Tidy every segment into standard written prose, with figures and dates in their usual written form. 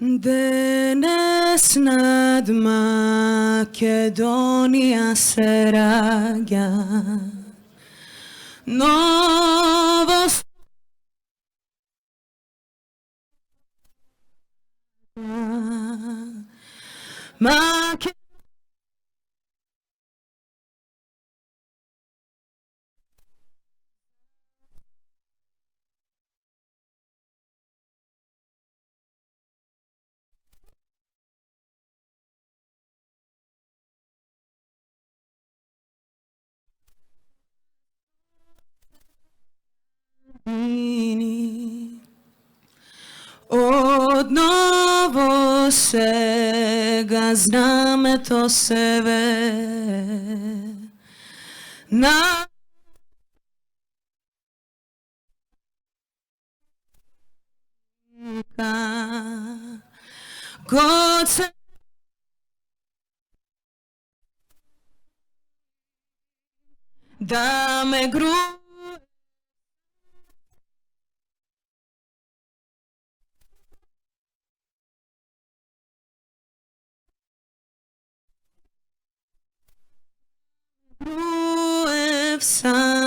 Денес над Македонија се раѓа ново Македонија Одново сега знамето себе на God се да ме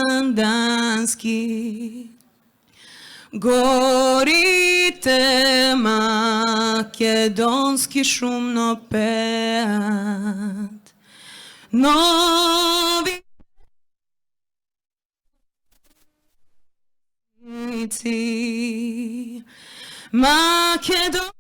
Сандански горите македонски шумно пеат нови Македон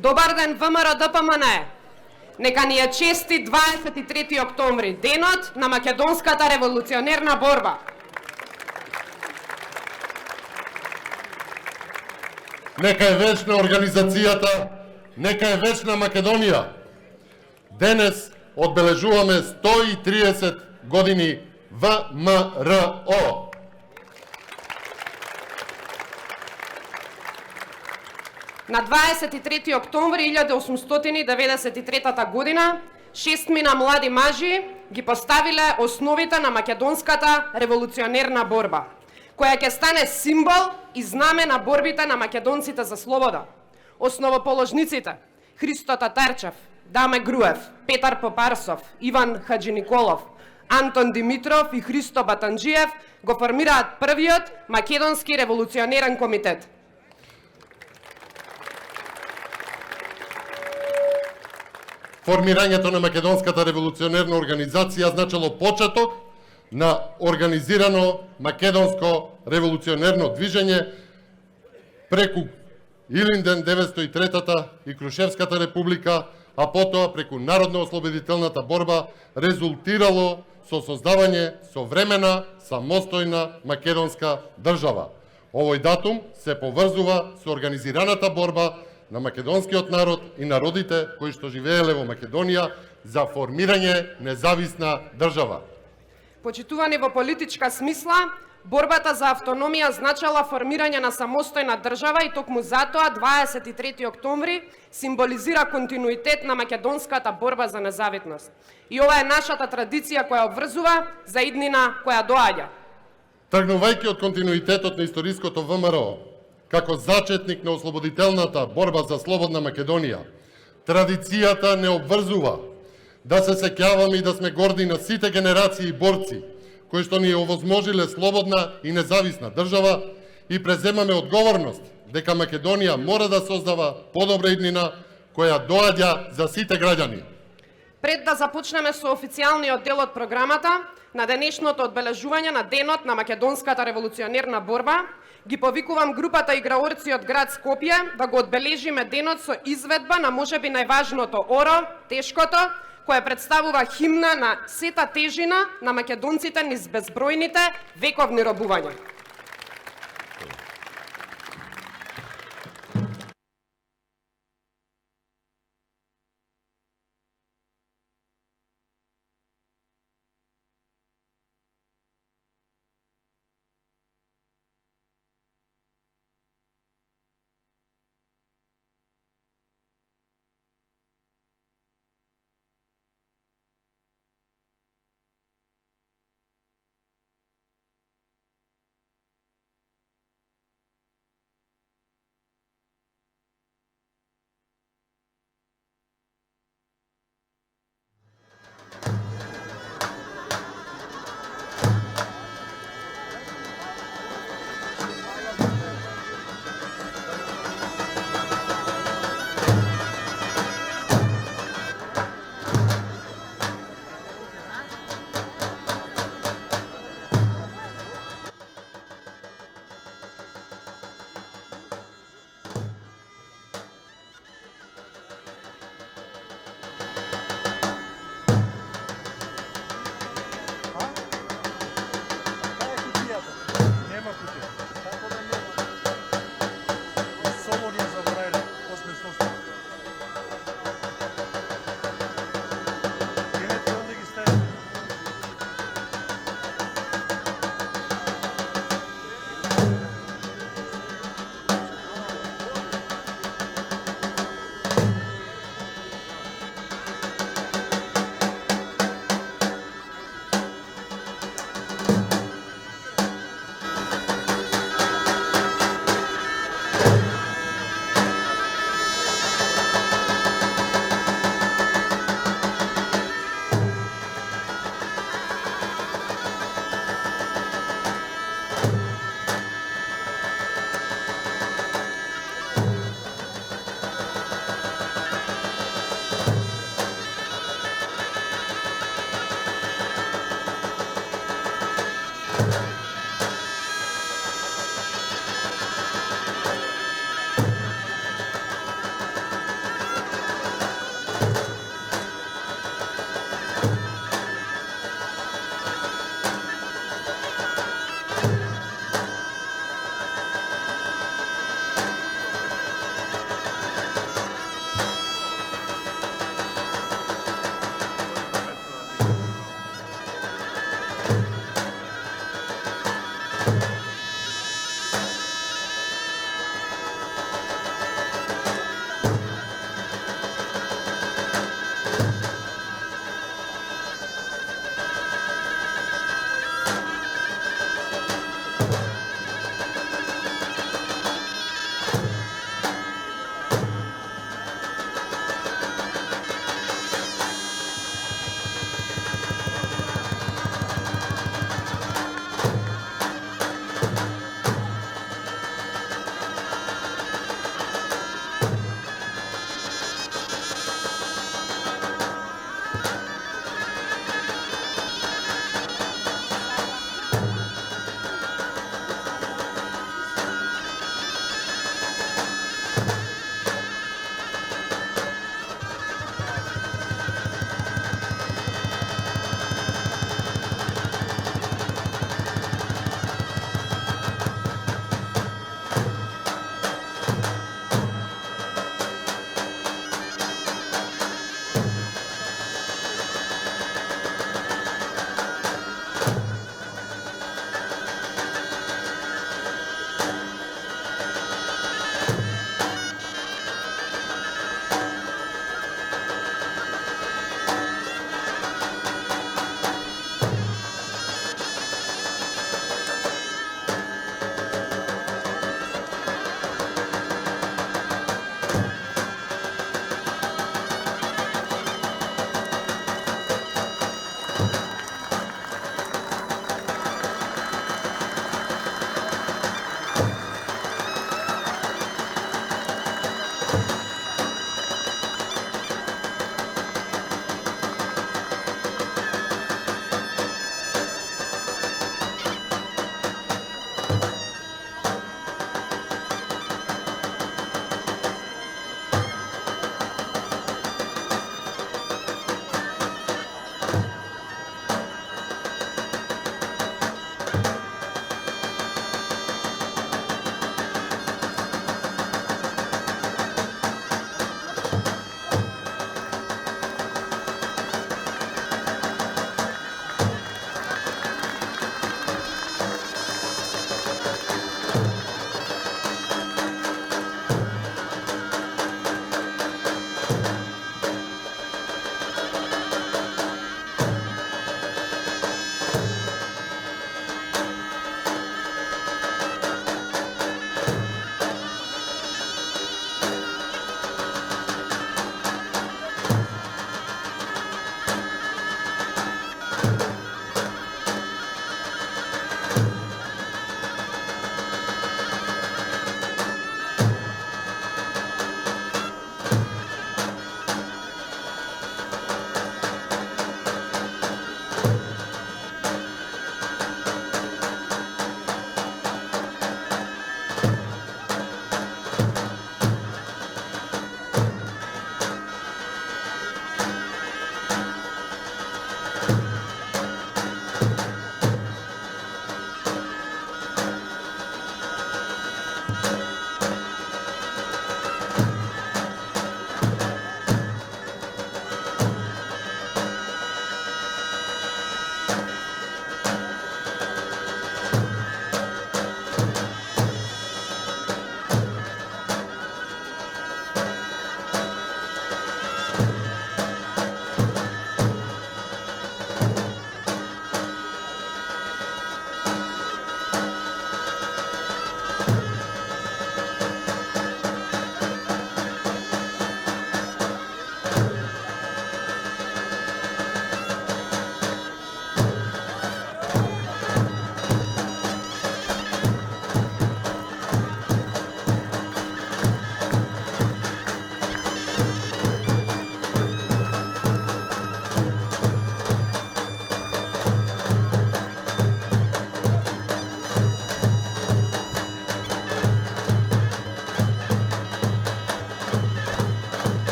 Добар ден, ВМРО ДПМН! Нека ни е чести 23 октомври, денот на македонската револуционерна борба. Нека е вечна организацијата, нека е вечна Македонија. Денес одбележуваме 130 години ВМРО. На 23 октомври 1893 година, 6 млади мажи ги поставиле основите на македонската револуционерна борба, која ќе стане символ и знаме на борбите на македонците за слобода. Основоположниците Христо Татарчев, Даме Груев, Петар Попарсов, Иван Хаджиниколов, Антон Димитров и Христо Батанджиев го формираат првиот македонски револуционерен комитет. Формирањето на Македонската револуционерна организација значило почеток на организирано македонско револуционерно движење преку Илинден 903-та и Крушевската република, а потоа преку народно-ослободителната борба резултирало со создавање современа, самостојна македонска држава. Овој датум се поврзува со организираната борба на македонскиот народ и народите кои што живееле во Македонија за формирање независна држава. Почитувани во политичка смисла, борбата за автономија значала формирање на самостојна држава и токму затоа 23 октомври символизира континуитет на македонската борба за независност. И ова е нашата традиција која обврзува за иднина која доаѓа. Тргнувајќи од континуитетот на историското ВМРО, како зачетник на ослободителната борба за слободна Македонија, традицијата не обврзува да се сеќаваме и да сме горди на сите генерации борци кои што ни овозможиле слободна и независна држава и преземаме одговорност дека Македонија мора да создава подобра иднина која доаѓа за сите граѓани. Пред да започнеме со официјалниот дел од програмата, на денешното одбележување на Денот на македонската револуционерна борба, ги повикувам групата играорци од град Скопје да го одбележиме денот со изведба на можеби најважното оро, тешкото, која представува химна на сета тежина на македонците низ безбројните вековни робувања.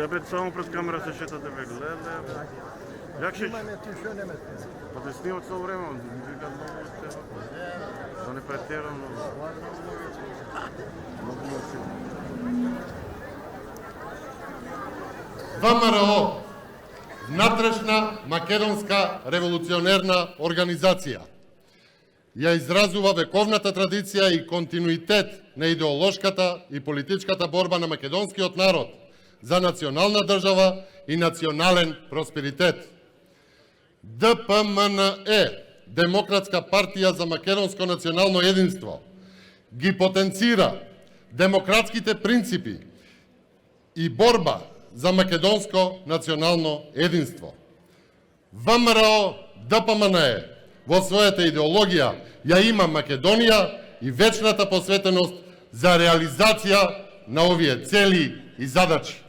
Я опять само пред камера се шетате вели. Як ще? Па да снимат цело време, викат много от тебе. Да не претерам, но... Много мълчим. ВМРО, внатрешна македонска револуционерна организација, ја изразува вековната традиција и континуитет на идеолошката и политичката борба на македонскиот народ за национална држава и национален просперитет. ДПМНЕ, Демократска партија за македонско национално единство, ги потенцира демократските принципи и борба за македонско национално единство. ВМРО ДПМНЕ во својата идеологија ја има Македонија и вечната посветеност за реализација на овие цели и задачи.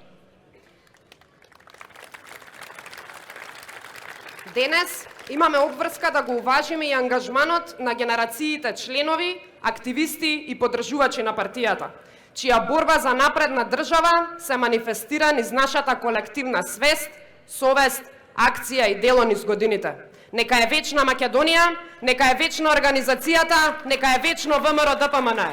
Денес имаме обврска да го уважиме и ангажманот на генерациите членови, активисти и поддржувачи на партијата, чија борба за напредна држава се манифестира низ нашата колективна свест, совест, акција и дело низ годините. Нека е вечна Македонија, нека е вечна организацијата, нека е вечно ВМРО ДПМНЕ.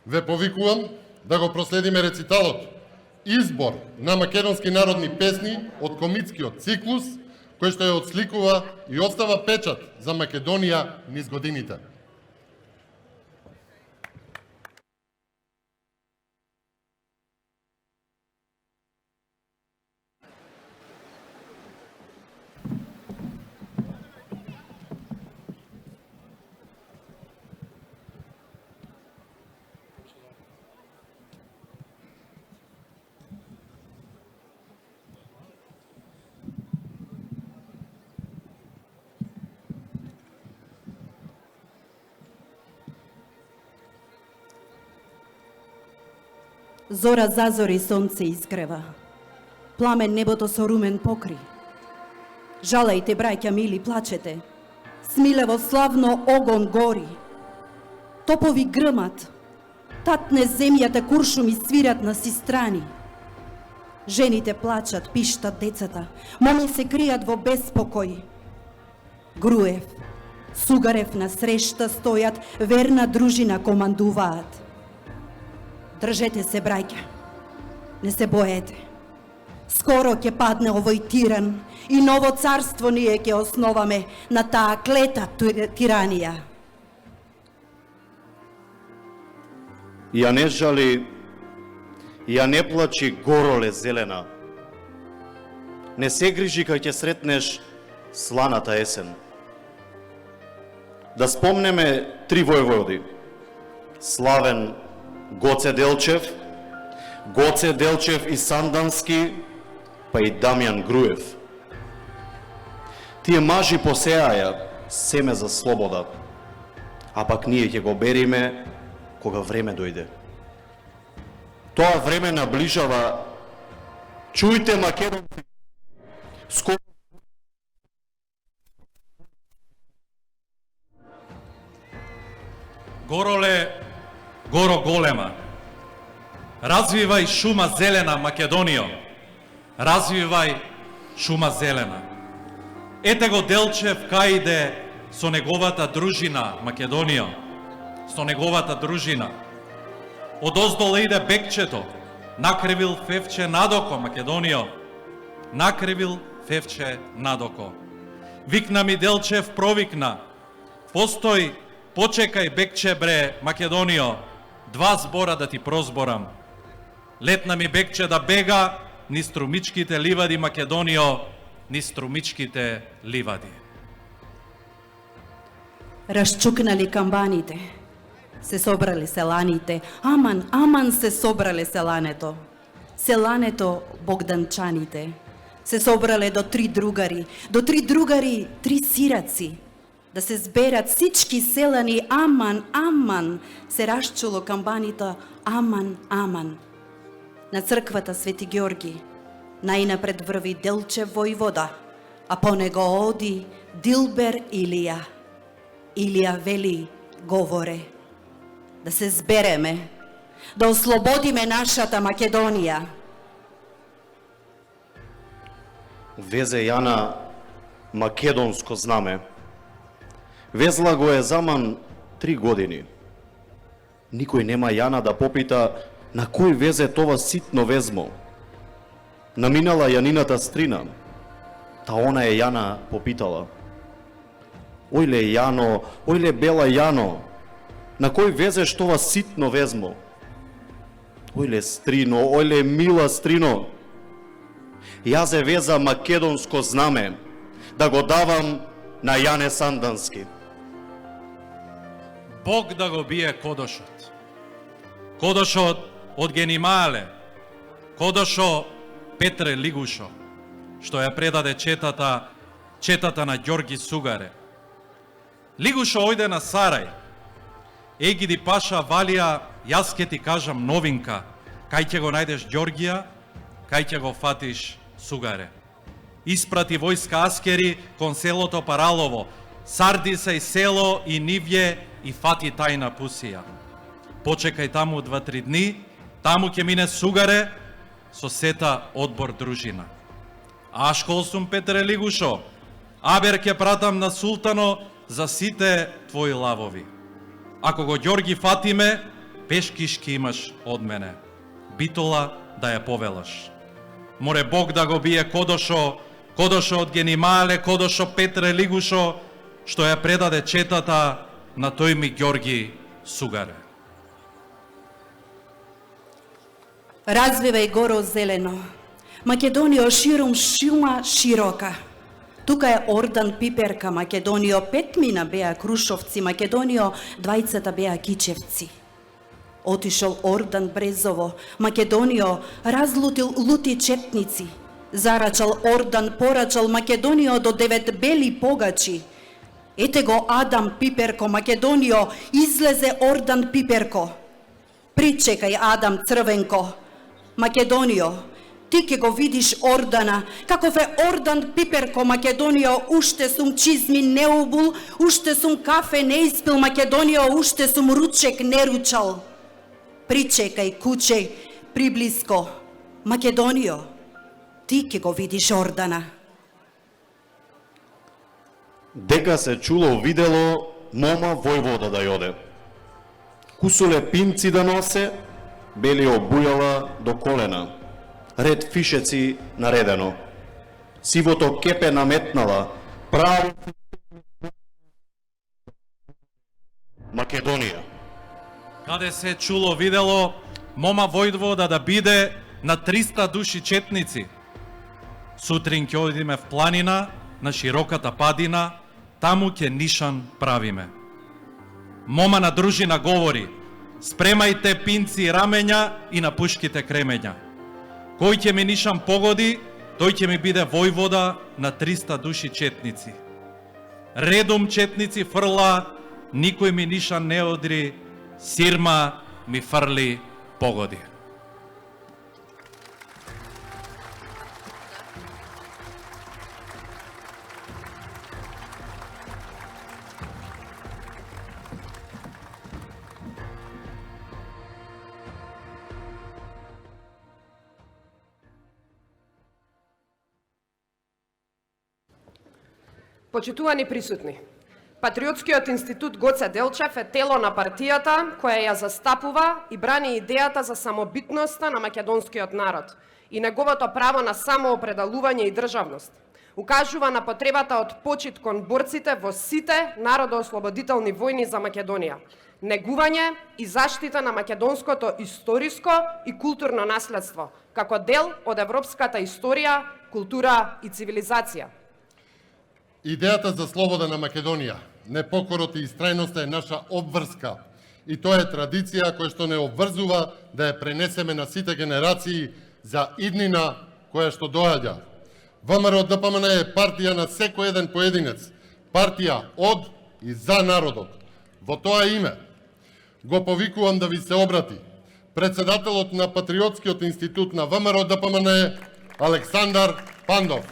Ве повикувам да го проследиме рециталот Избор на македонски народни песни од комитскиот циклус, кој што ја отсликува и остава печат за Македонија низ годините. Зора зазори, сонце изгрева. Пламен небото со румен покри. Жалајте, браќа мили, плачете. Смилево славно огон гори. Топови грмат. Татне земјата куршуми свират на си страни. Жените плачат, пиштат децата. Моми се кријат во безпокој. Груев, Сугарев на срешта стојат, верна дружина командуваат. Држете се, браќа. Не се боете. Скоро ќе падне овој тиран и ново царство ние ќе основаме на таа клета тиранија. Ја не жали, ја не плачи гороле зелена. Не се грижи кај ќе сретнеш сланата есен. Да спомнеме три војводи. Славен Гоце Делчев и Сандански, па и Дамјан Груев. Тие мажи посеаја семе за слобода, а пак ние ќе го бериме кога време дојде. Тоа време наближава. Чујте, македонци, скоро Гороле, горо голема, развивај шума зелена, Македонијо, развивај шума зелена. Ете го Делчев кај со неговата дружина, Македонијо, со неговата дружина. Одоздоле иде бекчето, накривил февче надоко, Македонијо, накривил февче надоко. Викна ми Делчев, провикна, постој, почекај бекче бре, Македонијо, два збора да ти прозборам. Летна ми бекче да бега низ струмичките ливади, Македонијо, низ струмичките ливади. Расчукнали камбаните, се собрали селаните, аман се собрале селането. Селането богданчаните, се собрале до три другари, три сираци, да се зберат всички селани, аман, се расчуло камбаните, аман. На црквата Свети Георги, најнапред врви Делчев војвода, а по него оди Дилбер Илија. Илија вели, говоре, да се збереме, да ослободиме нашата Македонија. везе Јана македонско знаме. Везла го е заман 3 години. Никој нема Јана да попита на кој везе това ситно везмо. Наминала Јанината стрина, та она е Јана попитала. Ојле Јано, ојле бела Јано, на кој везеш това ситно везмо? Ојле стрино, ојле мила стрино, јас е веза македонско знаме да го давам на Јане Сандански. Бог да го бие кодошот. Кодошот од Генимале, кодошо Петре Лигушо, што ја предаде четата на Ѓорги Сугаре. Лигушо ојде на Сарај. Егиди Паша Валија, јас ке ти кажам новинка, кај ќе го најдеш Ѓоргија, кај ќе го фатиш Сугаре. Испрати војска аскери кон селото Паралово, сарди се и село и нивје и фати тајна Пусија. Почекај таму 2-3 дни, таму ќе мине Сугаре со сета одбор дружина. А школсум Петре Лигушо, абер ќе пратам на султано за сите твои лавови. Ако го Ѓорги фатиме, пешкишки имаш од мене. Битола да ја повелаш. Море Бог да го бие кодошо, кодошо од Генимале, кодошо Петре Лигушо, што ја предаде четата на тој ми Ѓорги Сугаре. Развивај горо зелено. Македонио ширум шума широка. Тука е Ордан Пиперка, Македонио 5 мина беа Крушовци, Македонио 20 беа Кичевци. Отишол Ордан Брезово, Македонио разлутил лути четници. Зарачал Ордан порачал Македонио до 9 бели погачи. Ете го Адам Пиперко, Македонио, излезе Ордан Пиперко. Причекај Адам Црвенко, Македонио, ти ке го видиш Ордана, каков е Ордан Пиперко, Македонио, уште сум чизми не убул, уште сум кафе не испил, Македонио, уште сум ручек не ручал. Причекај куче, приблиско, Македонио, ти ке го видиш Ордана. Дека се чуло видело мома војвода да јоде. Кусуле пинци да носе, бели обујала до колена. Ред фишеци наредено. Сивото кепе наметнала, право Македонија. Каде се чуло видело мома војвода да биде на 300 души четници. Сутрин ќе одиме в планина, на широката падина, таму ќе нишан правиме. Мома на дружина говори, спремајте пинци и рамења и напушките кремења. Кој ќе ми нишан погоди, тој ќе ми биде војвода на 300 души четници. Редом четници фрла, никој ми нишан не одри, сирма ми фрли погоди. Почитувани присутни, Патриотскиот институт Гоце Делчев е тело на партијата која ја застапува и брани идејата за самобитноста на македонскиот народ и неговото право на самоопределување и државност. Укажува на потребата од почит кон борците во сите народоослободителни војни за Македонија, негување и заштита на македонското историско и културно наследство, како дел од европската историја, култура и цивилизација. Идејата за слобода на Македонија, непокорот и истрајноста е наша обврска и тоа е традиција која што не обврзува да ја пренесеме на сите генерации за иднина која што доаѓа. ВМРО ДПМН е партија на секој еден поединец, партија од и за народот. Во тоа име го повикувам да ви се обрати председателот на Патриотскиот институт на ВМРО ДПМН Александар Пандов.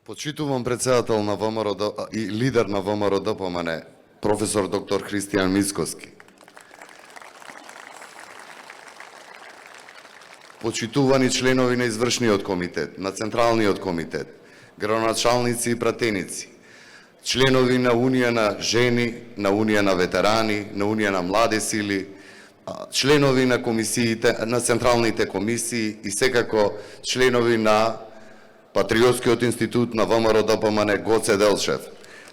Почитувам председател на ВМРО и лидер на ВМРО ДПМН, професор доктор Христијан Мицкоски. Почитувани членови на извршниот комитет, на централниот комитет, градоначалници и пратеници, членови на Унија на жени, на Унија на ветерани, на Унија на млади сили, членови на комисиите, на централните комисии и секако членови на Патриотскиот институт на ВМРО ДПМН Гоце Делчев.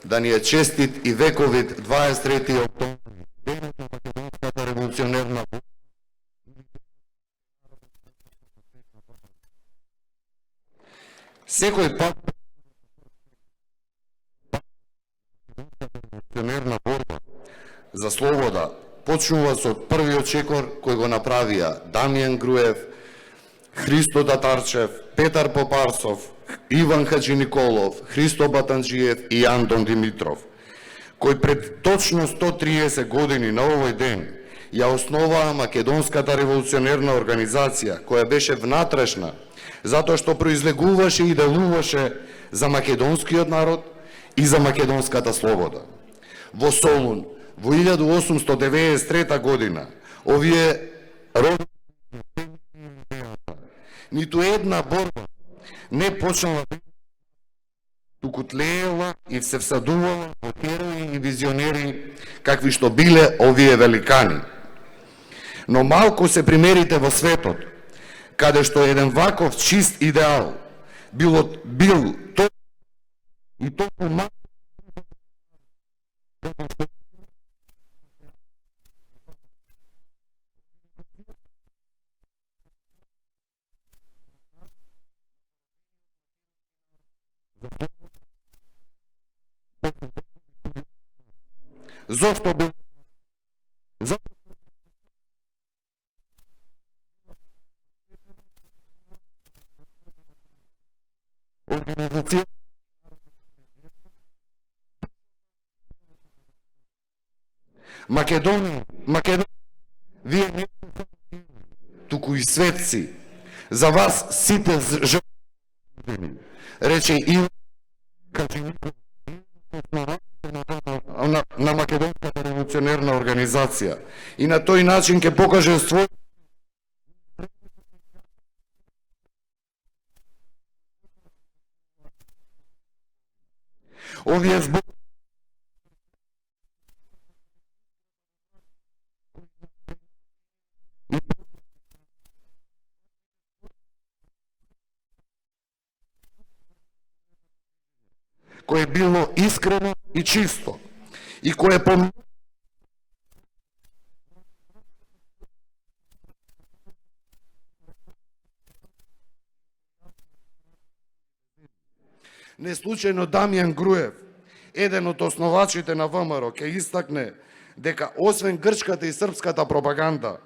Да ни е честит и вековит 23. октомври, денот на македонската револуционерна борба. Секој пат револуционерна борба за слобода почнува со првиот чекор кој го направија Дамјан Груев, Христо Татарчев, Петар Попарсов, Иван Хаджи Николов, Христо Батанджиев и Андон Димитров, кој пред точно 130 години на овој ден ја основаа Македонската револуционерна организација, која беше внатрешна, затоа што произлегуваше и делуваше за македонскиот народ и за македонската слобода. Во Солун, во 1893 година, овие родни ниту една борба не почнала, туку тлеела и се всадувала во херои и визионери какви што биле овие великани. Но малку се примерите во светот, каде што еден ваков чист идеал бил то и толку малку зошто бил организација Македонија, вие не туку и светци, за вас сите жртви, рече Иван Хаджи Николов, на Македонската револуционерна организација, и на тој начин ќе покаже свој овие збор кое било искрено и чисто и кое Неслучајно Дамјан Груев, еден од основачите на ВМРО, ќе истакне дека освен грчката и српската пропаганда,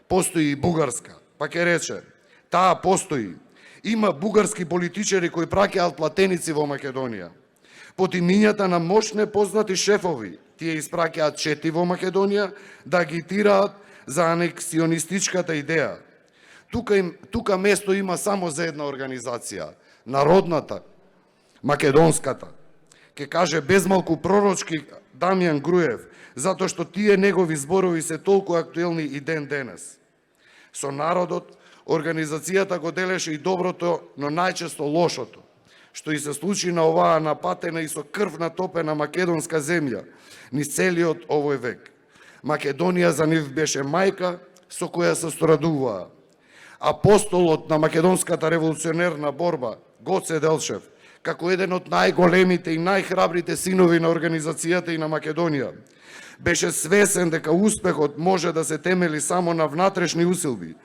постои и бугарска. Па ќе рече, таа постои. Има бугарски политичари кои праќаат платеници во Македонија. Под имињата на мощне познати шефови, тие испраќаат чети во Македонија да агитираат за анексионистичката идеја. Тука место има само за една организација, народната, македонската. Ке каже безмалку пророчки Дамјан Груев, затоа што тие негови зборови се толку актуелни и ден денес. Со народот, организацијата го делеше и доброто, но најчесто лошото, што и се случи на оваа напатена и со крв натопена македонска земја низ целиот овој век. Македонија за нив беше мајка со која се сорадуваа. Апостолот на македонската револуционерна борба, Гоце Делчев, како еден од најголемите и најхрабрите синови на организацијата и на Македонија, беше свесен дека успехот може да се темели само на внатрешни усилби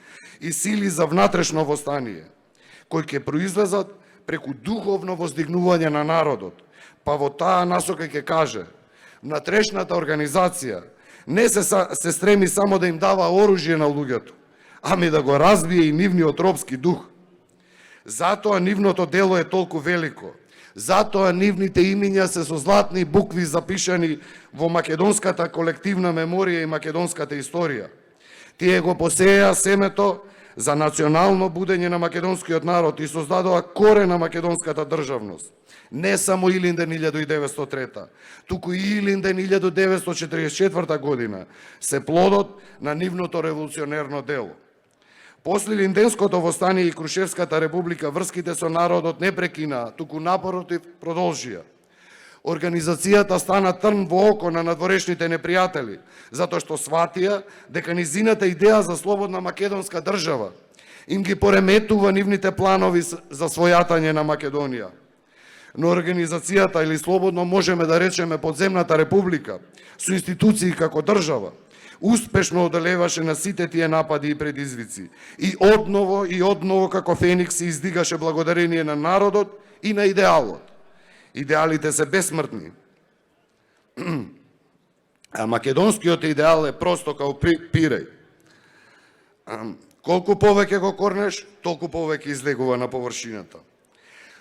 и сили за внатрешно востание, кои ќе произлезат преку духовно воздигнување на народот. Па во таа насока ќе каже, внатрешната организација не се стреми само да им дава оружје на луѓето, ами да го разбие и нивниот робски дух. Затоа нивното дело е толку велико. Затоа нивните имиња се со златни букви запишани во македонската колективна меморија и македонската историја. Тие го посеја семето за национално будење на македонскиот народ и создадоа корен на македонската државност. Не само Илинден 1903, туку и Илинден 1944 година се плодот на нивното револуционерно дело. После Илинденското востание и Крушевската република врските со народот не прекинаа, туку напротив продолжија. Организацијата стана трн во око на надворешните непријатели, затоа што сватија дека низината идеја за слободна македонска држава им ги пореметува нивните планови за својатање на Македонија. Но организацијата, или слободно можеме да речеме подземната република, со институции како држава, успешно одолеваше на сите тие напади и предизвици. И одново како феникс се издигаше благодарение на народот и на идеалот. Идеалите се бесмртни. А македонскиот идеал е просто као пиреј. Колку повеќе го корнеш, толку повеќе излегува на површината.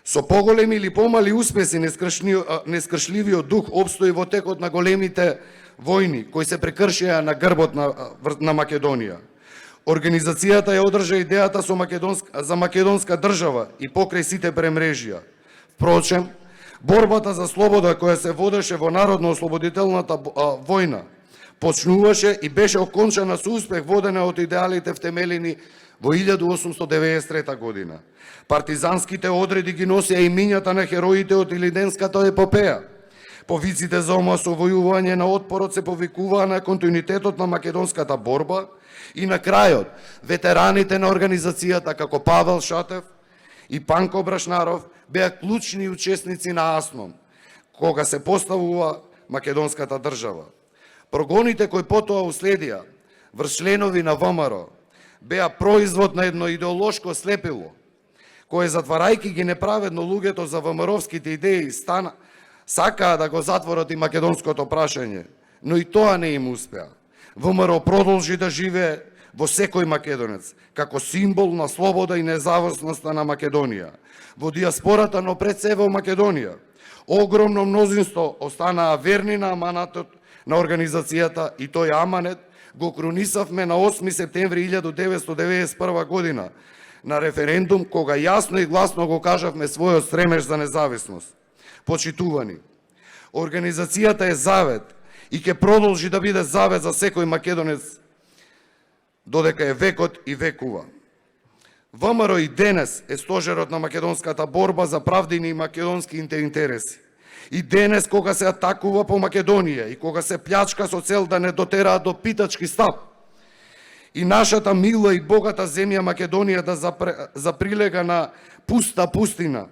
Со поголеми или помали успеси нескршливиот дух обстои во текот на големите војни кои се прекршија на грбот на Македонија. Организацијата ја одржа идејата за македонска држава и покрај сите премрежија. Впрочем, борбата за слобода која се водеше во народно-ослободителната војна почнуваше и беше окончана со успех водена од идеалите втемелени во 1893 година. Партизанските одреди ги носеа имињата на хероите од Илиденската епопеја. Повиците за освојување на отпорот се повикуваа на континуитетот на македонската борба и на крајот ветераните на организацијата како Павел Шатев и Панко Брашнаров беа клучни учесници на Асном, кога се поставува македонската држава. Прогоните кои потоа уследија врз членови на ВМРО беа производ на едно идеолошко слепило, кое затварајќи ги неправедно луѓето за ВМРО-вските идеи сакаа да го затворат и македонското прашање, но и тоа не им успеа. ВМРО продолжи да живее во секој македонец, како символ на слобода и независноста на Македонија. Во диаспората, но пред се во Македонија, огромно мнозинство останаа верни на аманатот на организацијата и тој аманет го крунисавме на 8 септември 1991 година на референдум, кога јасно и гласно го кажавме својот стремеж за независност. Почитувани, организацијата е завет и ќе продолжи да биде завет за секој македонец додека е векот и векува. ВМРО и денес е стожерот на македонската борба за правдини и македонските интереси. И денес, кога се атакува по Македонија и кога се плячка со цел да не дотераа до питачки стап, и нашата мила и богата земја Македонија да заприлега на пуста пустина,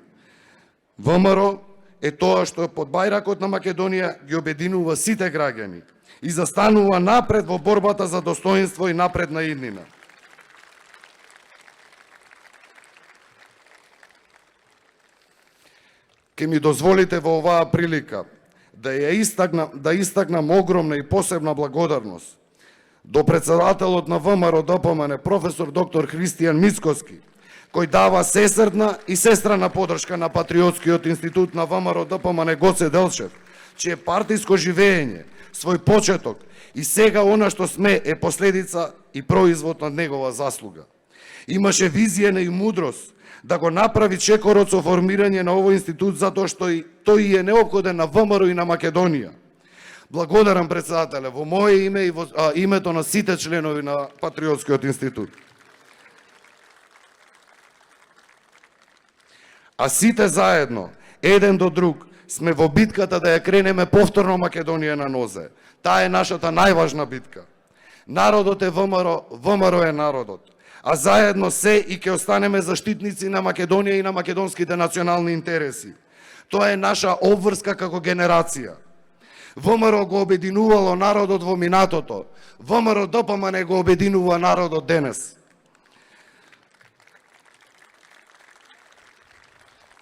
ВМРО е тоа што под бајракот на Македонија ги обединува сите граѓани и застанува напред во борбата за достоинство и напредна иднина. Ке ми дозволите во оваа прилика да истакнам огромна и посебна благодарност до председателот на ВМРО ДПМН, професор доктор Христијан Мицкоски, кој дава сесрдна и сестрана подршка на Патриотскиот институт на ВМРО ДПМН Гоце Делчев, чие партиско живење, свој почеток и сега она што сме е последица и производ на негова заслуга. Имаше визија и мудрост да го направи чекорот со формирање на овој институт затоа што тој е неопходен на ВМРО и на Македонија. Благодарам председателе во моје име и во името на сите членови на Патриотскиот институт. А сите заедно, еден до друг, сме во битката да ја кренеме повторно Македонија на нозе. Таа е нашата најважна битка. Народот е ВМРО, ВМРО е народот. А заедно се и ќе останеме заштитници на Македонија и на македонските национални интереси. Тоа е наша обврска како генерација. ВМРО го обединувало народот во минатото. ВМРО ДПМН го обединува народот денес.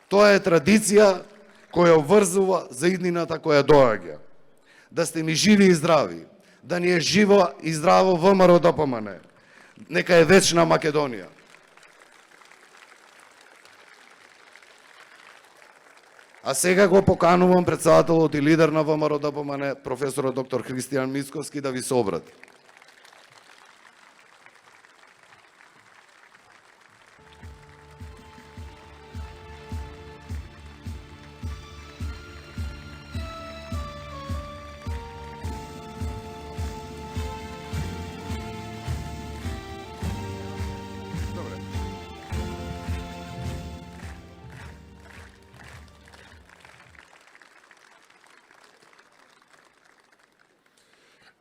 Тоа е традиција која обврзува за иднината која доаѓа. Да сте ми живи и здрави, да ни е живо и здраво ВМРО ДПМН. Нека е вечна Македонија. А сега го поканувам председателот и лидер на ВМРО ДПМН, професорот доктор Христијан Мицкоски, да ви се обрати.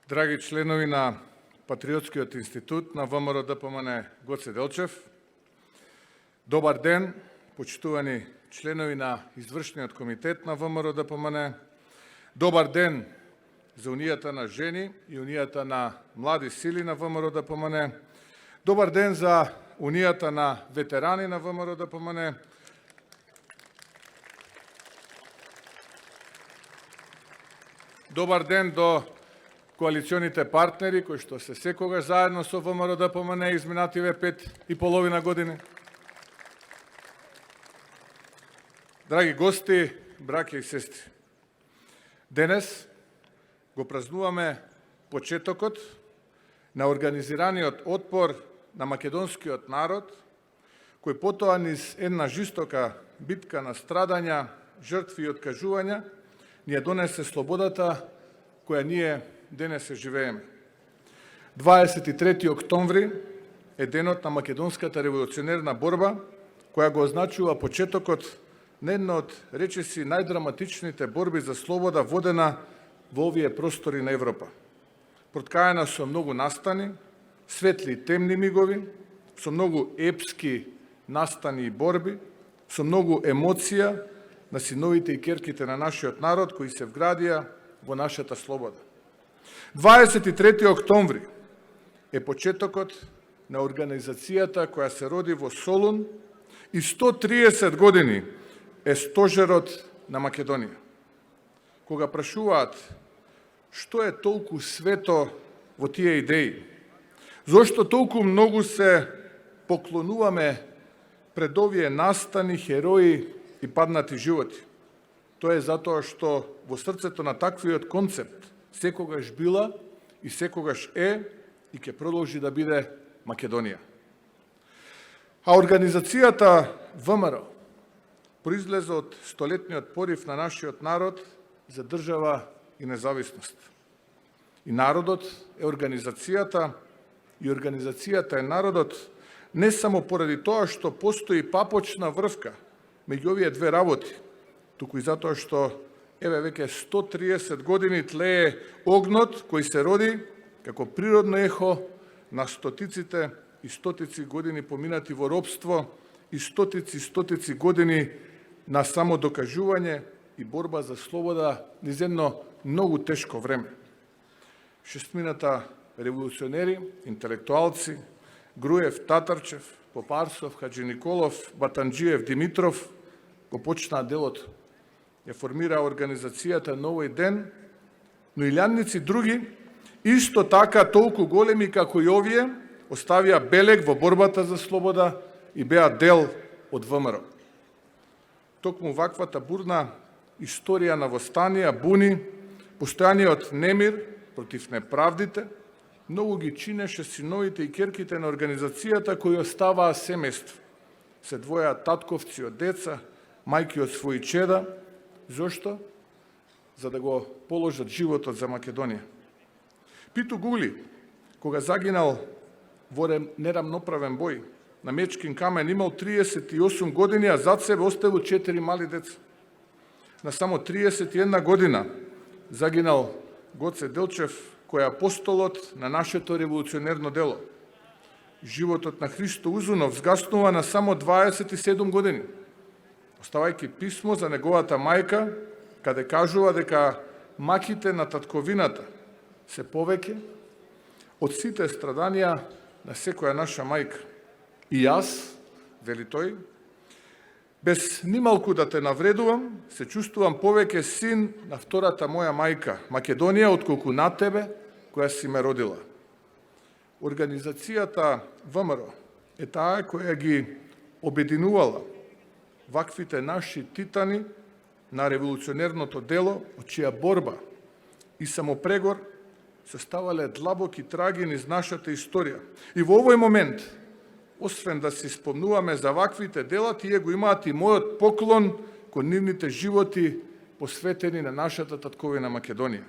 Драги членови на Патриотскиот институт на ВМРО ДПМН Гоце Делчев, добар ден, почитувани членови на Извршниот комитет на ВМРО ДПМН, добар ден за Унијата на жени и Унијата на млади сили на ВМРО ДПМН, добар ден за Унијата на ветерани на ВМРО ДПМН, добар ден до коалиционите партнери кои што се секогаш заедно со ВМРО ДПМН изминативе 5,5 години. Драги гости, браќа и сестри, денес го празнуваме почетокот на организираниот отпор на македонскиот народ, кој потоа низ една жистока битка на страдања, жртви и откажувања, ни ја донесе слободата која ние денес се живееме. 23 октомври е денот на македонската револуционерна борба, која го означува почетокот на една од речиси најдраматичните борби за слобода водена во овие простори на Европа. Проткаена со многу настани, светли и темни мигови, со многу епски настани и борби, со многу емоција на синовите и керките на нашиот народ кои се вградија во нашата слобода. 23 октомври е почетокот на организацијата која се роди во Солун и 130 години е стожерот на Македонија. Кога прашуваат што е толку свето во тие идеи, зошто толку многу се поклонуваме пред овие настани, херои и паднати животи, тоа е затоа што во срцето на таквиот концепт секогаш била и секогаш е и ќе продолжи да биде Македонија. А организацијата ВМРО произлезе од столетниот порив на нашиот народ за држава и независност. И народот е организацијата и организацијата е народот не само поради тоа што постои папочна врвка меѓу овие две работи, туку и затоа што еве веќе 130 години тлее огнот кој се роди како природно ехо на стотиците и стотици години поминати во робство и стотици години на самодокажување и борба за слобода низ едно многу тешко време. Шестмината револуционери, интелектуалци, Груев, Татарчев, Попарсов, Хаджи Николов, Батанџиев, Димитров го почнаа делото. Ја формира организацијата Новој ден, но илјадници други, исто така толку големи како и овие, оставија белег во борбата за слобода и беа дел од ВМРО. Токму ваквата бурна историја на востанија, буни, постојаниот немир против неправдите, многу ги чинеше синовите и керките на организацијата кои оставаа семејство. Се двоја татковци од деца, мајки од своји чеда. Зошто? За да го положат животот за Македонија. Питу Гули, кога загинал во нерамноправен бој, на Мечкин камен имал 38 години, а зад себе оставил 4 мали деца. На само 31 година загинал Гоце Делчев, кој е апостолот на нашето револуционерно дело. Животот на Христо Узунов згаснува на само 27 години, оставајќи писмо за неговата мајка, каде кажува дека маките на татковината се повеќе од сите страданија на секоја наша мајка. И јас, вели тој, без нималку да те навредувам, се чувствувам повеќе син на втората моја мајка, Македонија, отколку на тебе, која си ме родила. Организацијата ВМРО е таа која ги обединувала ваквите наши титани на револуционерното дело, од чија борба и самопрегор се ставале длабоки траги низ нашата историја. И во овој момент, освен да си спомнуваме за ваквите дела, тие го имаат и мојот поклон кон нивните животи посветени на нашата татковина Македонија.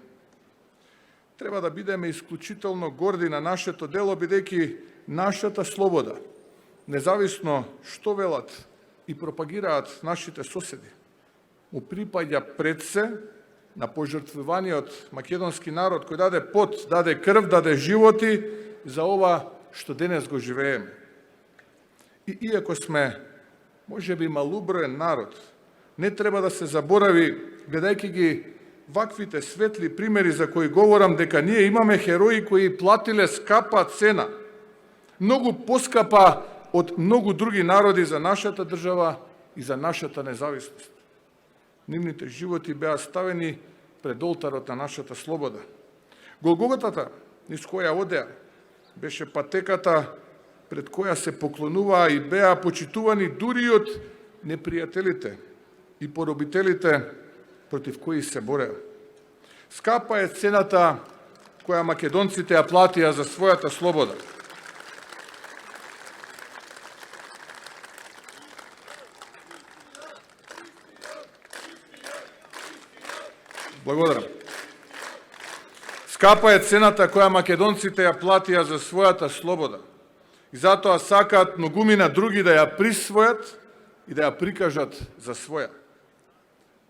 Треба да бидеме исклучително горди на нашето дело, бидејќи нашата слобода, независно што велат и пропагираат нашите соседи, му припаѓа пред се на пожртвуваниот македонски народ кој даде пот, даде крв, даде животи за ова што денес го живееме. И иако сме можеби малуброен народ, не треба да се заборави, гледајќи ги ваквите светли примери за кои говорам, дека ние имаме херои кои платиле скапа цена, многу поскапа од многу други народи за нашата држава и за нашата независност. Нивните животи беа ставени пред олтарот на нашата слобода. Голготата, низ која одеа, беше патеката пред која се поклонуваа и беа почитувани дури од непријателите и поробителите против кои се бореа. Скапа е цената која македонците ја платија за својата слобода. Благодарам. Скапа е цената која македонците ја платија за својата слобода. И затоа сакаат многумина други да ја присвојат и да ја прикажат за своја.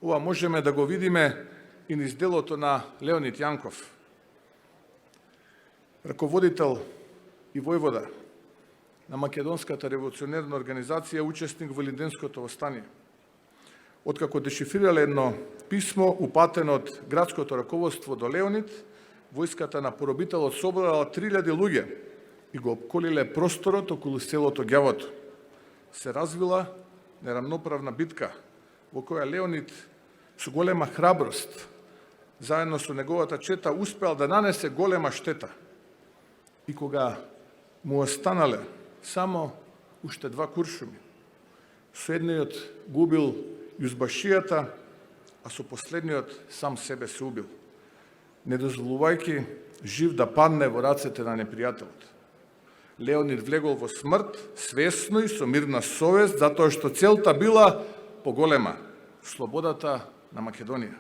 Ова можеме да го видиме и низ делото на Леонид Јанков, раководител и војвода на Македонската револуционерна организација, учесник во Илинденското востание. Откако дешифрирале едно писмо упатено од градското раководство до Леонид, војската на поробителот собрала 3000 луѓе и го обколиле просторот околу селото Ѓавото. Се развила нерамноправна битка во која Леонид со голема храброст, заедно со неговата чета, успеал да нанесе голема штета. И кога му останале само уште 2 куршуми, со едниот губил јузбашијата, а со последниот сам себе се убил, не дозволувајќи жив да падне во рацете на непријателот. Леонид влегол во смрт, свесно и со мирна совест, затоа што целта била поголема – слободата на Македонија.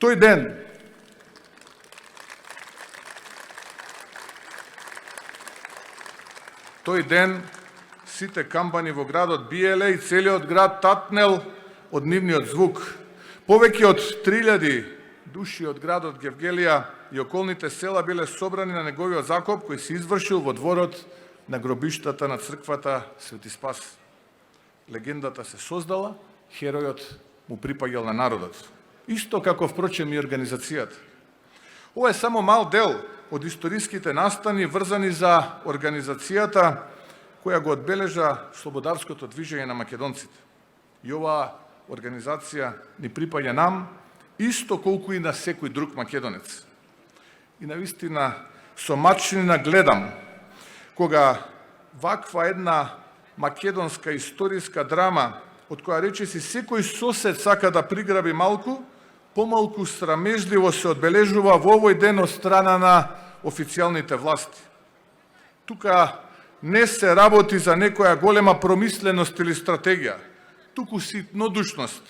Тој ден сите камбани во градот биеле и целиот град татнел од нивниот звук. Повеќе од 3000 души од градот Гевгелија и околните села биле собрани на неговиот закоп кој се извршил во дворот на гробиштата на црквата Свети Спас. Легендата се создала, херојот му припаѓал на народот. Исто како впрочем и организацијата. Ова е само мал дел од историските настани врзани за организацијата која го одбележа слободарското движење на македонците. И оваа организација ни припаѓа нам, исто колку и на секој друг македонец. И навистина со мачнина гледам кога ваква една македонска историска драма, од која речиси секој сосед сака да приграби малку, помалку срамежливо се одбележува во овој ден од страна на официјалните власти. Тука не се работи за некоја голема промисленост или стратегија, туку ситнодушност,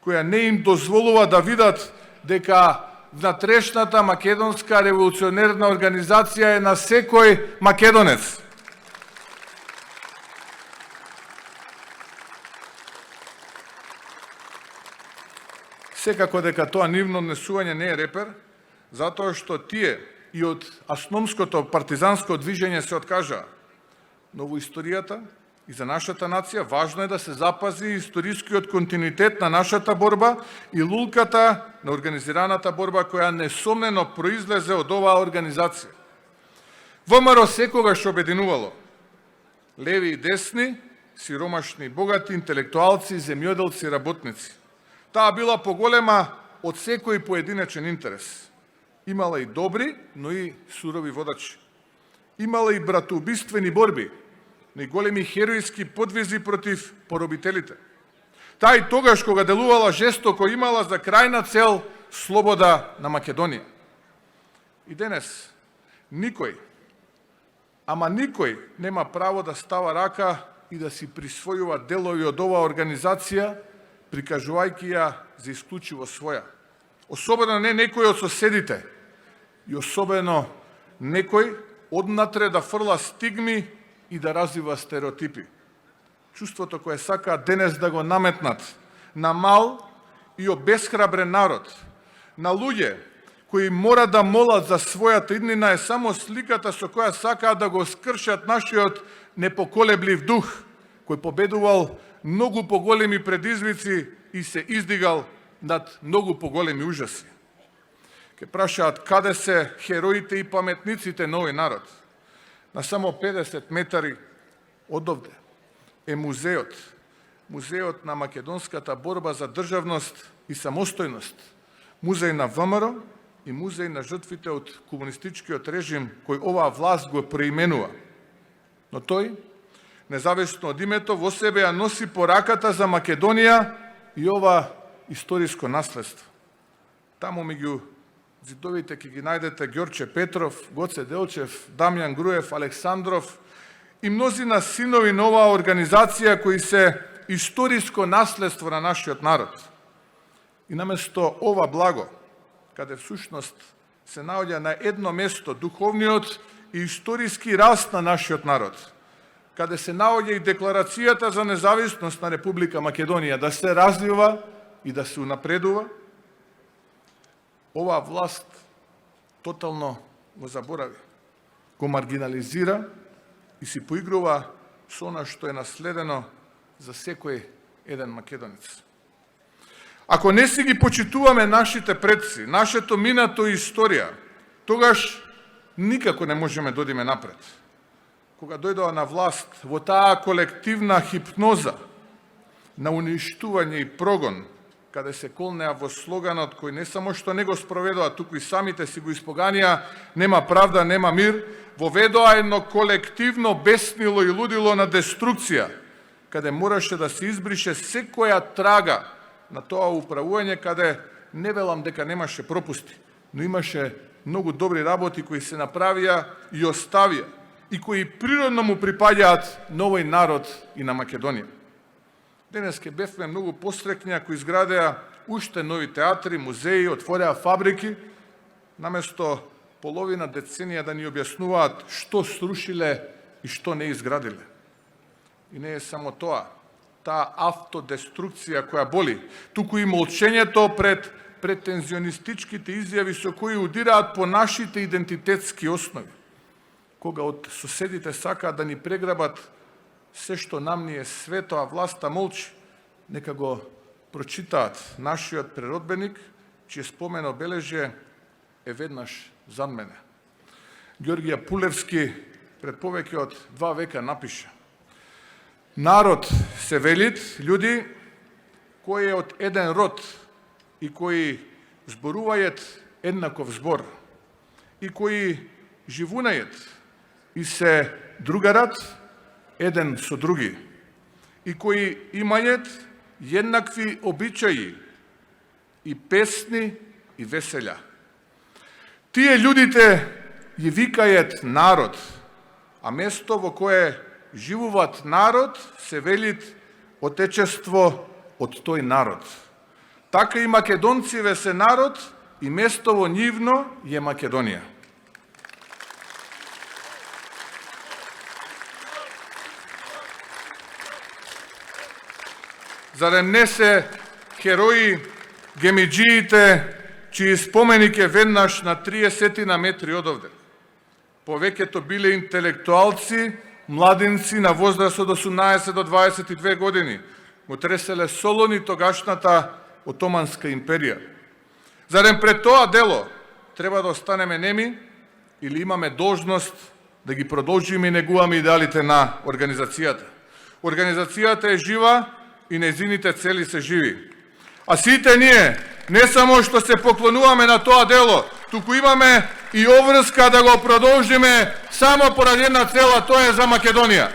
која не им дозволува да видат дека внатрешната македонска револуционерна организација е на секој македонец. Секако дека тоа нивно однесување не е репер, затоа што тие и од асномското партизанско движење се откажаа. Но во историјата и за нашата нација важно е да се запази историскиот континуитет на нашата борба и лулката на организираната борба која несомнено произлезе од оваа организација. ВМРО секогаш обединувало леви и десни, сиромашни и богати, интелектуалци, земјоделци, работници. Таа била поголема од секој поединечен интерес. Имала и добри, но и сурови водачи. Имала и братоубиствени борби, но и големи херојски подвизи против поробителите. Таа и тогаш кога делувала жестоко имала за крајна цел слобода на Македонија. И денес никој, ама никој нема право да става рака и да си присвојува делови од оваа организација, прикажувајќи ја за исклучиво своја. Особено не некој од соседите и особено некој однатре да фрла стигми и да развива стереотипи. Чувството кое сакаат денес да го наметнат на мал и обесхрабрен народ, на луѓе кои мора да молат за својата иднина е само сликата со која сакаат да го скршат нашиот непоколеблив дух, кој победувал многу поголеми предизвици и се издигал над многу поголеми ужаси. Ке прашаат каде се хероите и паметниците на овој народ. На само 50 метари одовде е музеот, музеот на македонската борба за државност и самостојност, музеј на ВМРО и музеј на жртвите од комунистичкиот режим кој оваа власт го преименува. Но тој, независно од името, во себе ја носи пораката за Македонија и ова историско наследство. Таму меѓу зидовите ќе ги најдете Ѓорче Петров, Гоце Делчев, Дамјан Груев, Александров и мнозина синови на оваа организација кои се историско наследство на нашиот народ. И наместо ова благо, каде всушност се наоѓа на едно место духовниот и историски раст на нашиот народ, каде се наоѓа и декларацијата за независност на Република Македонија да се развива и да се унапредува, оваа власт тотално го заборави, го маргинализира и си поигрува со она што е наследено за секој еден македонец. Ако не си ги почитуваме нашите предци, нашето минато и историја, тогаш никако не можеме да одиме напред. Кога дојдоа на власт во таа колективна хипноза на уништување и прогон, каде се колнеа во слоганот кој не само што не го спроведоа, туку и самите си го испоганија, нема правда, нема мир, воведоа едно колективно беснило и лудило на деструкција, каде мораше да се избрише секоја трага на тоа управување, каде не велам дека немаше пропусти, но имаше многу добри работи кои се направија и оставија и кои природно му припаѓаат на овој народ и на Македонија. Денеска бевме многу пострекни ако изградеа уште нови театри, музеи, отвореа фабрики, наместо половина деценија да ни објаснуваат што срушиле и што не изградиле. И не е само тоа, таа автодеструкција која боли, туку и молчењето пред претензионистичките изјави со кои удираат по нашите идентитетски основи. Кога од соседите сакаат да ни преграбат се што нам ни е свето, а власта молчи, нека го прочитаат нашиот преродбеник, чиј спомен обележје е веднаш зад мене. Ѓорѓија Пулевски пред повеќе од 2 века напиша: народ се велит луѓе кои е од еден род и кои зборувајат еднаков збор и кои живунајат и се другарат еден со други и кои имајат еднакви обичаи и песни и веселја. Тие луѓите ја викајат народ, а место во кое живуваат народ се велит отечество од тој народ. Така и македонциве се народ и место во нивно е Македонија. Зарем не се херои гемиджиите, чии споменик е веднаш на 30 на метри одовде. Повеќето биле интелектуалци, младинци на возраст од 18 до 22 години, го треселе Солон и тогашната Отоманска империја. Зарем пред тоа дело треба да останеме неми или имаме должност да ги продолжиме и негуваме идеалите на организацијата? Организацијата е жива и нејзините цели се живи. А сите ние не само што се поклонуваме на тоа дело, туку имаме и обврска да го продолжиме само поради една цела, тоа е за Македонија.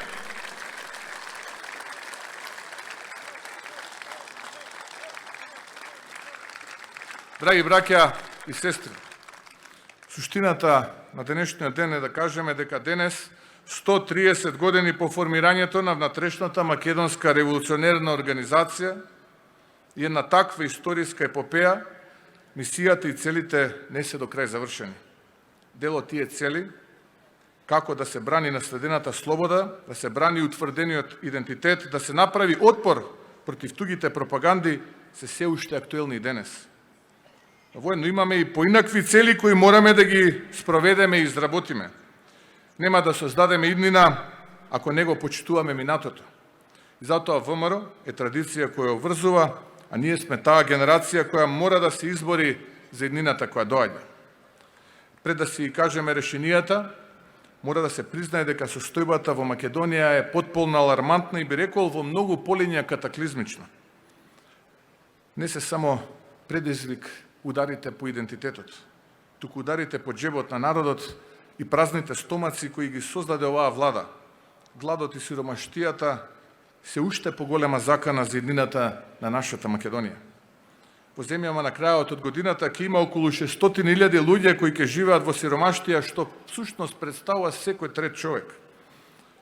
Драги браќа и сестри, суштината на денешниот ден е да кажеме дека денес, 130 години по формирањето на внатрешната македонска револуционерна организација и една таква историска епопеја, мисијата и целите не се до крај завршени. Дел од тие цели, како да се брани наследената слобода, да се брани утврдениот идентитет, да се направи отпор против тугите пропаганди, се уште актуелни и денес. Воедно имаме и поинакви цели кои мораме да ги спроведеме и изработиме. Нема да создадеме иднина ако не го почитуваме минатото. И затоа ВМРО е традиција која обврзува, а ние сме таа генерација која мора да се избори за иднината која доаѓа. Пред да си кажеме решенијата, мора да се признае дека состојбата во Македонија е потполно алармантна и би рекол во многу полиња катаклизмична. Не се само предизвик ударите по идентитетот, туку ударите по джебот на народот и празните стомаци кои ги создаде оваа влада. Гладот и сиромаштијата се уште поголема закана за еднината на нашата Македонија. Во земјама на крајот од годината ќе има околу 600.000 луѓе кои ќе живеат во сиромаштија, што всушност представува секој трет човек.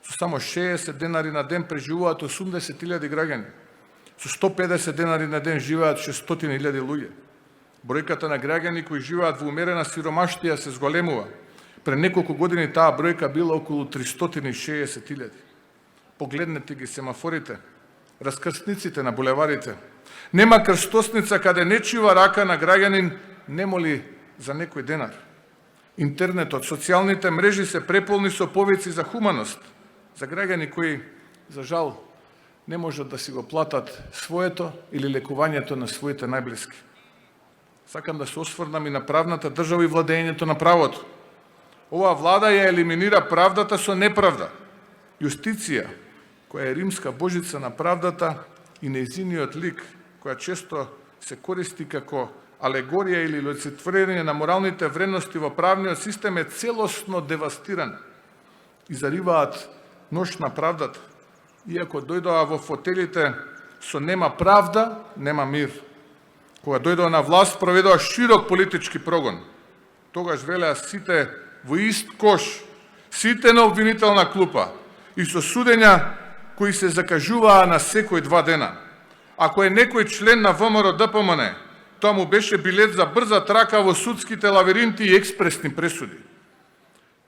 Со само 60 денари на ден преживуваат 80.000 граѓани. Со 150 денари на ден живеат 600.000 луѓе. Бројката на граѓани кои живеат во умерена сиромаштија се зголемува. Пред неколку години таа бројка била околу 360.000. Погледнете ги семафорите, раскрстниците на булеварите. Нема крстосница каде нечива рака на граѓанин не моли за некој денар. Интернетот, социјалните мрежи се преполни со повици за хуманост, за граѓани кои, за жал, не можат да си го платат своето или лекувањето на своите најблиски. Сакам да се осврнам и на правната држава и владењето на правото. Оваа влада ја елиминира правдата со неправда. Јустиција, која е римска божица на правдата, и нејзиниот лик, која често се користи како алегорија или олицетворение на моралните вредности во правниот систем, е целосно девастирана. И зариваат нож на правдата. Иако дојдоа во фотелите со нема правда, нема мир. Кога дојдоа на власт, проведоа широк политички прогон. Тогаш велеа сите во ист кош, сите на обвинителна клупа и со судења кои се закажуваа на секој 2 дена. Ако е некој член на ВМРО ДПМН, тоа му беше билет за брза трака во судските лавиринти и експресни пресуди.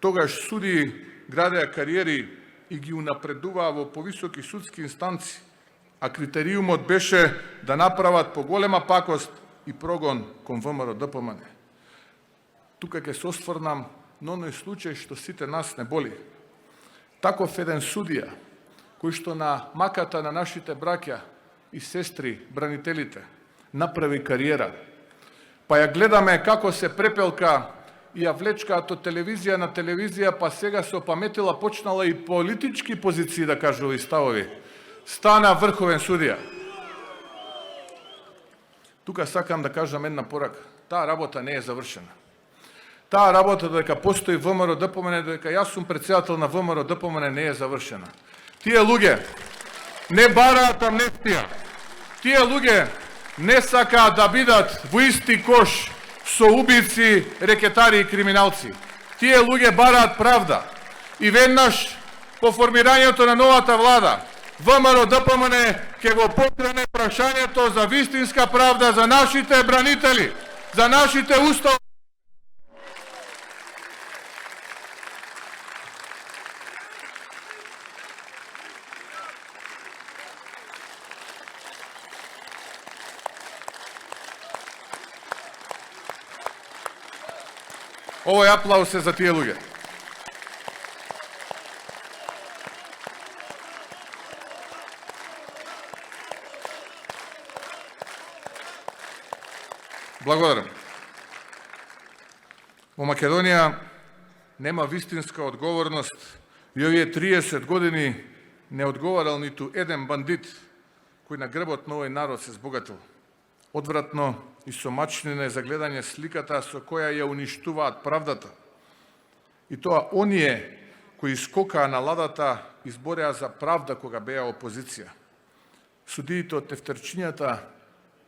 Тогаш суди градеа кариери и ги унапредуваа во повисоки судски инстанци, а критериумот беше да направат поголема пакост и прогон кон ВМРО ДПМН. Тука ќе се осврнам на оној случај што сите нас не боли. Таков еден судија, кој што на маката на нашите браќа и сестри, бранителите, направи кариера, па ја гледаме како се препелка и ја влечкаат од телевизија на телевизија, па сега се опаметила, почнала и политички позиции да кажува и ставови. Стана врховен судија. Тука сакам да кажам една порака. Таа работа не е завршена. Таа работа додека постои ВМРО ДПМН, додека јас сум председател на ВМРО ДПМН, не е завршена. Тие луѓе не бараат амнестија. Тие луѓе не сакаат да бидат во исти кош со убици, рекетари и криминалци. Тие луѓе бараат правда. И веднаш по формирањето на новата влада, ВМРО ДПМН ќе го покрене прашањето за вистинска правда за нашите бранители, за нашите устави. Овој аплауз е за тие луѓе. Благодарам. Во Македонија нема вистинска одговорност и овие 30 години не одговарал ниту еден бандит кој на грбот на овој народ се збогатил. Одвратно и со мачнина е за гледање сликата со која ја уништуваат правдата. И тоа оние кои скокаа на ладата избореа за правда кога беа опозиција. Судиите од тефтерчињата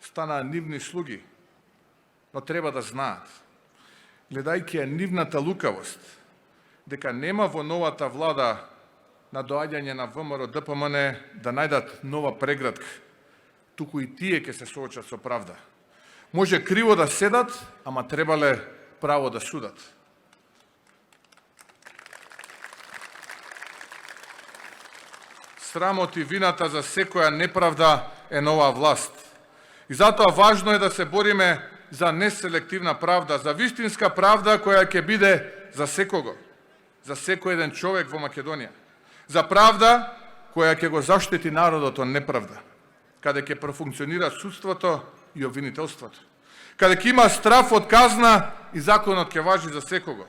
станаа нивни слуги, но треба да знаат, гледајќи ја нивната лукавост, дека нема во новата влада на доаѓање на ВМРО ДПМН да најдат нова преградка, туку и тие ќе се соочат со правда. Може криво да седат, ама требале право да судат. Срамот и вината за секоја неправда е нова власт. И затоа важно е да се бориме за неселективна правда, за вистинска правда која ќе биде за секого, за секој еден човек во Македонија. За правда која ќе го заштити народот од неправда, каде ќе профункционира судството и обвинителството, каде ќе има страф од казна и законот ќе важи за секого.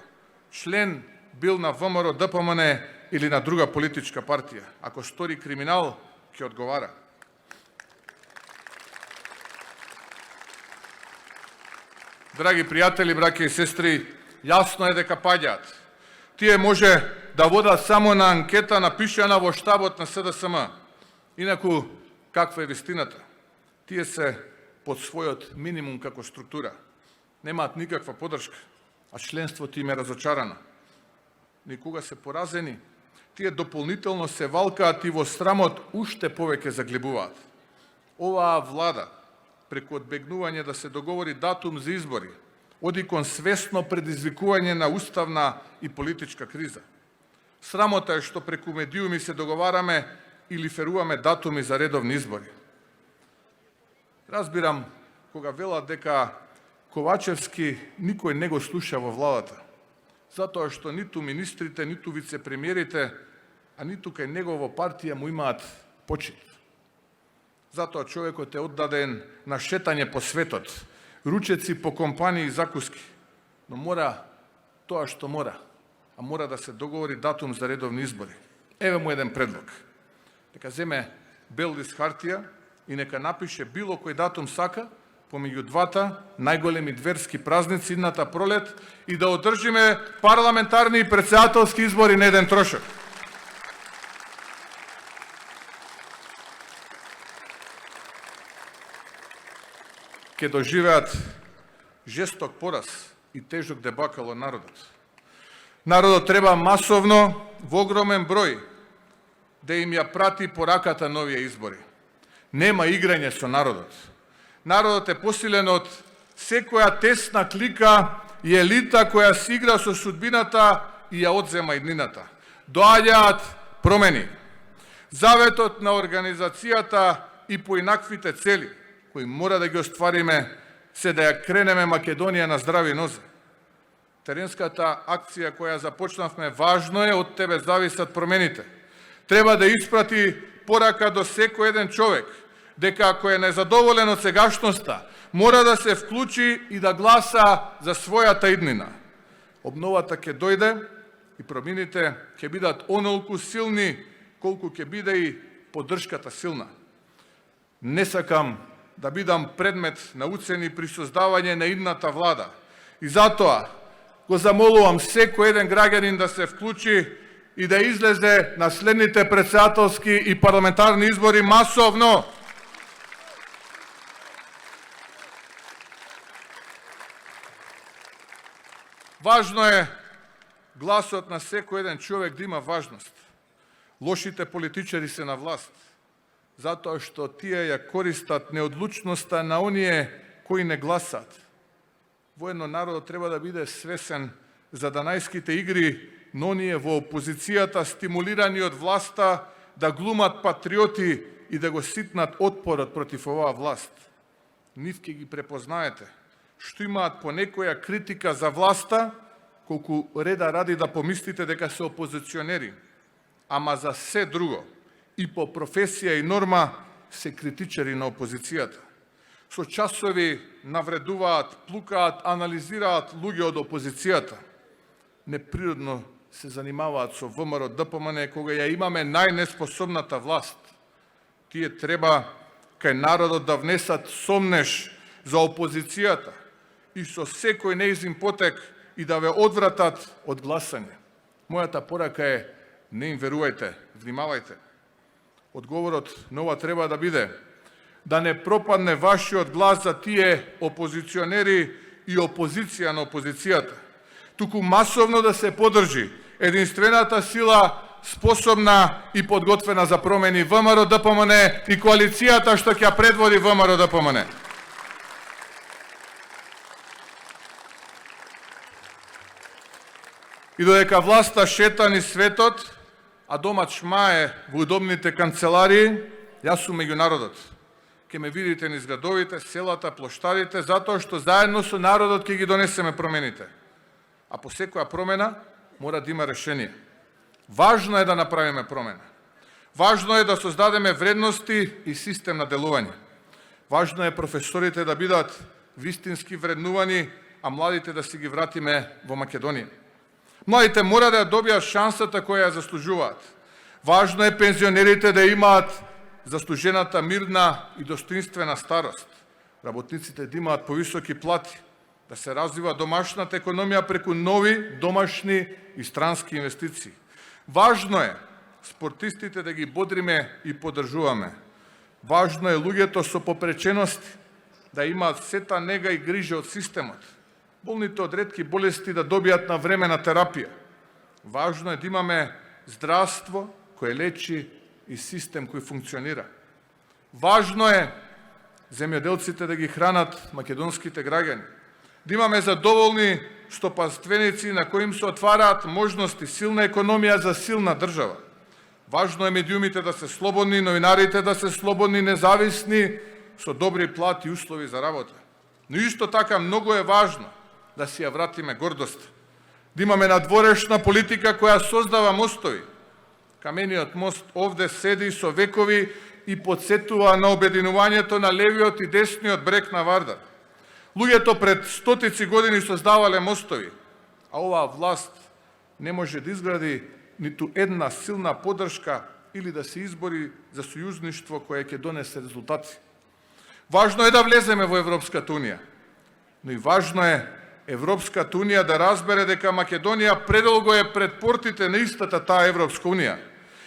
Член бил на ВМРО, ДПМН или на друга политичка партија. Ако стори криминал, ќе одговара. Драги пријатели, браќа и сестри, јасно е дека паѓаат. Тие може да водат само на анкета напишана во штабот на СДСМ. Инаку, каква е вистината? Тие се под својот минимум како структура. Немаат никаква подршка, а членството им е разочарано. Никога се поразени, тие дополнително се валкаат и во срамот уште повеќе заглебуваат. Оваа влада, преку одбегнување да се договори датум за избори, оди кон свесно предизвикување на уставна и политичка криза. Срамота е што преку медиуми се договараме или феруваме датуми за редовни избори. Разбирам кога велат дека Ковачевски никој не го слуша во владата, затоа што ниту министрите, ниту вице-премиерите, а ниту кај негово партија му имаат почит. Затоа човекот е оддаден на шетање по светот, ручеци по компании и закуски, но мора тоа што мора, а мора да се договори датум за редовни избори. Еве му еден предлог. Нека земе бел лист хартија и нека напише било кој датум сака помеѓу двата најголеми верски празници идната пролет и да одржиме парламентарни и претседателски избори на еден трошок. Ке доживеат жесток пораз и тежок дебакал од народот. Народот треба масовно, во огромен број, да им ја прати пораката новија избори. Нема играње со народот. Народот е посилен од секоја тесна клика и елита која си игра со судбината и ја одзема иднината. Доаѓаат промени. Заветот на организацијата и поинаквите цели, кои мора да ги оствариме, се да ја кренеме Македонија на здрави нозе. Теренската акција која започнавме, важно е, од тебе зависат промените. Треба да испрати порака до секој еден човек, дека ако е незадоволен од сегашноста, мора да се вклучи и да гласа за својата иднина. Обновата ќе дојде и промените ќе бидат онолку силни, колку ќе биде и поддршката силна. Не сакам да бидам предмет на уцени при создавање на идната влада. И затоа го замолувам секој еден граѓанин да се вклучи и да излезе на следните претседателски и парламентарни избори масовно. Важно е гласот на секој еден човек да има важност. Лошите политичари се на власт, затоа што тие ја користат неодлучноста на оние кои не гласат. Воедно народот треба да биде свесен за данајските игри на оние во опозицијата, стимулирани од власта да глумат патриоти и да го ситнат отпорот против оваа власт. Нив ќе ги препознаете, што имаат по некоја критика за власта, колку реда ради да помислите дека се опозиционери, ама за се друго, и по професија и норма, се критичари на опозицијата. Со часови навредуваат, плукаат, анализираат луѓе од опозицијата. Неприродно се занимаваат со ВМРО, ДПМН, кога ја имаме најнеспособната власт. Тие треба кај народот да внесат сомнеш за опозицијата и со секој неизин потек и да ве одвратат од гласање. Мојата порака е: не им верувајте, внимавајте. Одговорот на ова треба да биде да не пропадне вашиот глас за тие опозиционери и опозиција на опозицијата, туку масовно да се поддржи единствената сила способна и подготвена за промени ВМРО, ДПМН и коалицијата што ќе предводи ВМРО, ДПМН. И додека власта шета низ светот, а домат шмае во удобните канцеларии, јас сум меѓу народот. ќе ме видите низ градовите, селата, плоштадите, затоа што заедно со народот ќе ги донесеме промените. А по секоја промена мора да има решение. Важно е да направиме промена. Важно е да создадеме вредности и систем на делување. Важно е професорите да бидат вистински вреднувани, а младите да си ги вратиме во Македонија. Младите мора да ја добијат шансата која ја заслужуваат. Важно е пензионерите да имаат заслужената мирна и достоинствена старост. Работниците да имаат повисоки плати, да се развива домашната економија преку нови домашни и странски инвестиции. Важно е спортистите да ги бодриме и поддржуваме. Важно е луѓето со попречености да имаат сета нега и грижа од системот. Болните од ретки болести да добијат на време на терапија. Важно е да имаме здравство кое лечи и систем кој функционира. Важно е земјоделците да ги хранат македонските граѓани. Да имаме задоволни стопанственици на кои им се отвараат можности, силна економија за силна држава. Важно е медиумите да се слободни, новинарите да се слободни, независни, со добри плати и услови за работа. Но исто така многу е важно да си ја вратиме гордост. Да имаме надворешна политика која создава мостови. Камениот мост овде седи со векови и подсетува на обединувањето на левиот и десниот брег на Вардар. Луѓето пред стотици години создавале мостови, а оваа власт не може да изгради ниту една силна поддршка или да се избори за сојузништво кое ќе донесе резултати. Важно е да влеземе во Европската унија, но и важно е Европската унија да разбере дека Македонија предолго е пред портите на истата таа Европска унија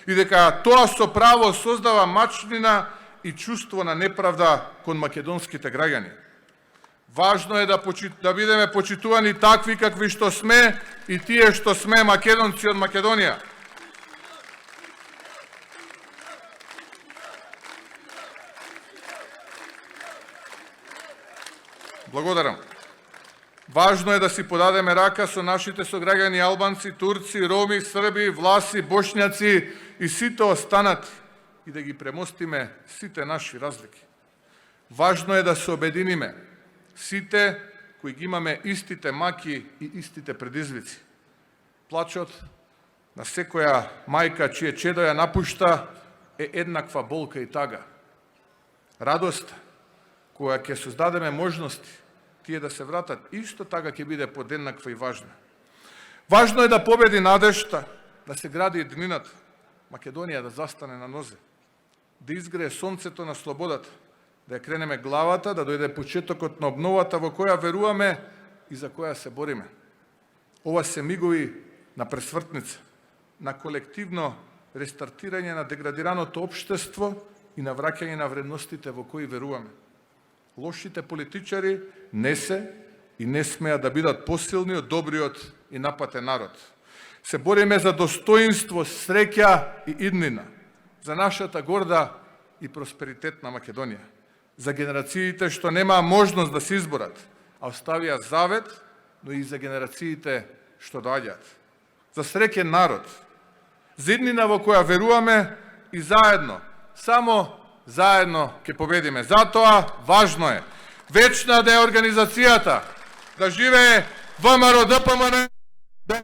и дека тоа со право создава мачнина и чувство на неправда кон македонските граѓани. Важно е да бидеме почитувани такви какви што сме и тие што сме македонци од Македонија. Благодарам. Важно е да си подадеме рака со нашите сограѓани албанци, турци, роми, срби, власи, бошњаци и сите останати и да ги премостиме сите наши разлики. Важно е да се обединиме сите кои ги имаме истите маки и истите предизвици. Плачот на секоја мајка чие чедо ја напушта е еднаква болка и тага. Радост која ќе создадеме можности тие да се вратат, исто така ќе биде подеднаква и важна. Важно е да победи надежта, да се гради еднината, Македонија да застане на нозе, да изгрее сонцето на слободата, да ја кренеме главата, да дојде почетокот на обновата во која веруваме и за која се бориме. Ова се мигови на пресвртница, на колективно рестартирање на деградираното општество и на враќање на вредностите во кои веруваме. Лошите политичари не се и не смеат да бидат посилни од добриот и напатен народ. Се бориме за достоинство, среќа и иднина, за нашата горда и просперитетна Македонија, за генерациите што немаа можност да се изборат, а оставија завет, но и за генерациите што доаѓаат. За среќен народ, за иднина во која веруваме и заедно, само заедно ќе победиме. Затоа важно е вечна да е организацијата, да живее ВМРО ДПМН, да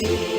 Thank you.